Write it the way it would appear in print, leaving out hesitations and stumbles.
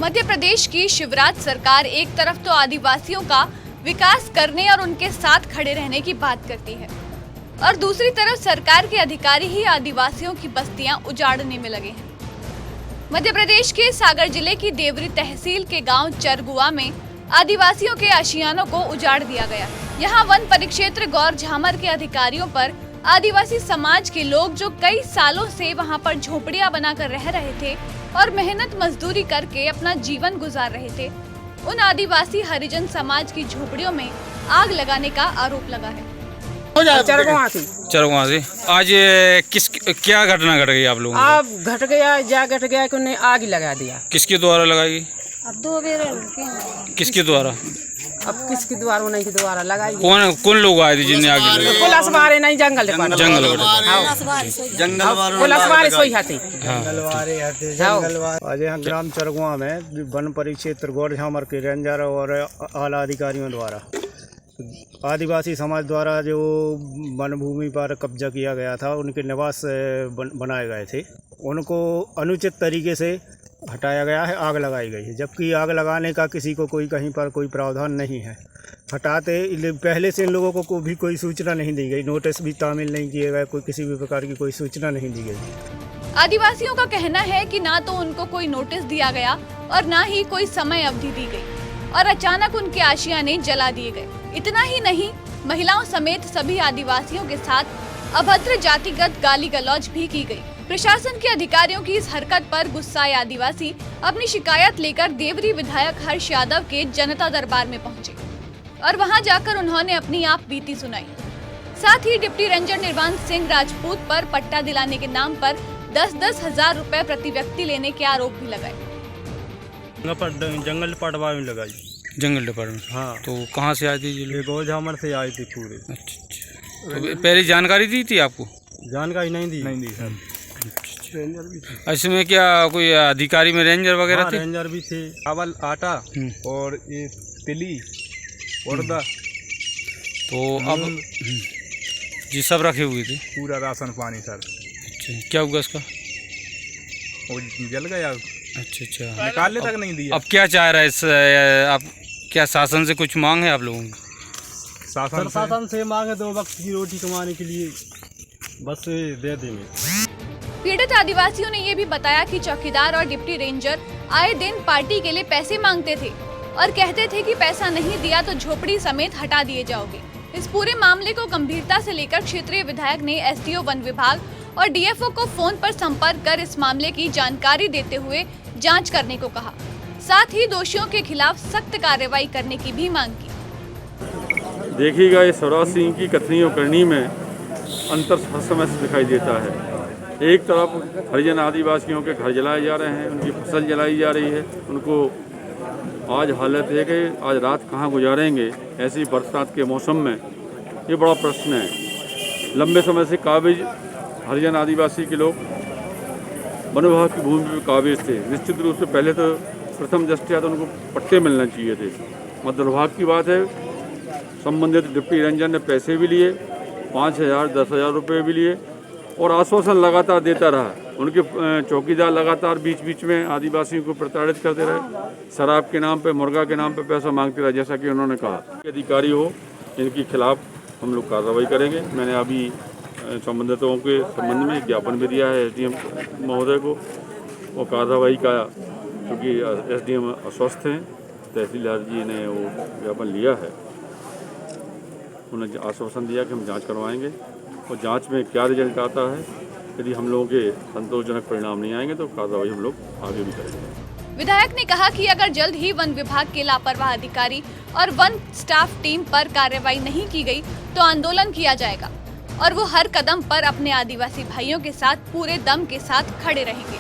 मध्य प्रदेश की शिवराज सरकार एक तरफ तो आदिवासियों का विकास करने और उनके साथ खड़े रहने की बात करती है और दूसरी तरफ सरकार के अधिकारी ही आदिवासियों की बस्तियां उजाड़ने में लगे हैं। मध्य प्रदेश के सागर जिले की देवरी तहसील के गांव चरगुआ में आदिवासियों के आशियानों को उजाड़ दिया गया। यहां वन परिक्षेत्र गौर झामर के अधिकारियों पर आदिवासी समाज के लोग जो कई सालों से वहां पर झोपड़ियां बनाकर रह रहे थे और मेहनत मजदूरी करके अपना जीवन गुजार रहे थे, उन आदिवासी हरिजन समाज की झोपड़ियों में आग लगाने का आरोप लगा है। चरगुआ से आज क्या घटना घट गई आप लोगों को? अब घट गया कि उन्हें आग ही लगा दिया। किसके द्वारा लगाई? अब 2 बेर किसके द्वारा? अब किसके द्वारा नहीं के द्वारा लगाई। कौन लोग आए थे जिन्हें आग लगाई? पुलिस वाले नहीं, जंगल पुलिस वाले सोई हाथी। आज यहाँ ग्राम चरगुआ में वन परिक्षेत्र गौर झामर के रेंजर और आला अधिकारियों द्वारा आदिवासी समाज द्वारा जो वन भूमि पर कब्जा किया गया था, उनके निवास बनाए गए थे, उनको अनुचित तरीके से हटाया गया है, आग लगाई गई है। जबकि आग लगाने का किसी को कहीं पर कोई प्रावधान नहीं है। हटाते पहले से इन लोगों को भी कोई सूचना नहीं दी गई, नोटिस भी तामील नहीं किए गए, कोई किसी भी प्रकार की कोई सूचना नहीं दी गई। आदिवासियों का कहना है कि ना तो उनको कोई नोटिस दिया गया और ना ही कोई समय अवधि दी गई और अचानक उनके आशियाने जला दिए गए। इतना ही नहीं, महिलाओं समेत सभी आदिवासियों के साथ अभद्र जातिगत गाली गलौज भी की गई। प्रशासन के अधिकारियों की इस हरकत पर गुस्साए आदिवासी अपनी शिकायत लेकर देवरी विधायक हर्ष यादव के जनता दरबार में पहुंचे और वहां जाकर उन्होंने अपनी आप बीती सुनाई। साथ ही डिप्टी रेंजर निर्वाण सिंह राजपूत पर पट्टा दिलाने के नाम पर 10-10 हजार रुपए प्रति व्यक्ति लेने के आरोप भी लगाए। जंगल डिपार्टमेंट में लगाई। जंगल डिपार्टमेंट? हाँ। तो कहाँ से आई थी ये लोग? गौर झामर से आई थी पूरे। अच्छा। तो पहले जानकारी दी थी आपको? जानकारी नहीं दी सर। इसमें क्या कोई अधिकारी में रेंजर वगैरह थे? रेंजर भी थे। चावल, आटा और ये तिली उड़दा, तो अब जी सब रखे हुए थे। पूरा राशन पानी सर। अच्छा, क्या हुआ इसका? वो जल गया। अच्छा। निकालने तक नहीं दिया। अब क्या चाह रहा है आप? क्या शासन से कुछ मांग है आप लोगों की? शासन से मांग है 2 वक्त की रोटी कमाने के लिए, बस दे देंगे। पीड़ित आदिवासियों ने ये भी बताया कि चौकीदार और डिप्टी रेंजर आए दिन पार्टी के लिए पैसे मांगते थे और कहते थे कि पैसा नहीं दिया तो झोपड़ी समेत हटा दिए जाओगे। इस पूरे मामले को गंभीरता से लेकर क्षेत्रीय विधायक ने एसडीओ वन विभाग और डीएफओ को फोन पर संपर्क कर इस मामले की जानकारी देते हुए जांच करने को कहा। साथ ही दोषियों के खिलाफ सख्त कार्रवाई करने की भी मांग की। देखिएगा, इस स्वराज सिंह की कथनी और करनी में अंतर हर समय से दिखाई देता है। एक तरफ हरिजन आदिवासियों के घर जलाए जा रहे हैं, उनकी फसल जलाई जा रही है, उनको आज हालत है कि आज रात कहाँ गुजारेंगे ऐसी बरसात के मौसम में, ये बड़ा प्रश्न है। लंबे समय से काबिज हरिजन आदिवासी के लोग वन विभाग की भूमि पर काबिज थे। निश्चित रूप से पहले तो प्रथम दृष्टया तो उनको पट्टे मिलना चाहिए थे। मध्य विभाग की बात है, संबंधित डिप्टी रेंजर ने पैसे भी लिए, 5,000 10,000 रुपये भी लिए और आश्वासन लगातार देता रहा। उनके चौकीदार लगातार बीच में आदिवासियों को प्रताड़ित करते रहे, शराब के नाम पे, मुर्गा के नाम पे पैसा मांगते रहे, जैसा कि उन्होंने कहा। अधिकारी हो, इनके खिलाफ हम लोग कार्रवाई करेंगे। मैंने अभी संबंधितों के संबंध में ज्ञापन भी दिया है एसडीएम महोदय को, और कार्रवाई का, क्योंकि एसडीएम अस्वस्थ हैं, तहसीलदार जी ने वो ज्ञापन लिया है, उन्होंने आश्वासन दिया कि हम जांच करवाएंगे और जांच में क्या रिजल्ट आता है, यदि हम लोगों के संतोषजनक परिणाम नहीं आएंगे तो कार्रवाई हम लोग आगे भी करेंगे। विधायक ने कहा कि अगर जल्द ही वन विभाग के लापरवाह अधिकारी और वन स्टाफ टीम पर कार्रवाई नहीं की गई तो आंदोलन किया जाएगा और वो हर कदम पर अपने आदिवासी भाइयों के साथ पूरे दम के साथ खड़े रहेंगे।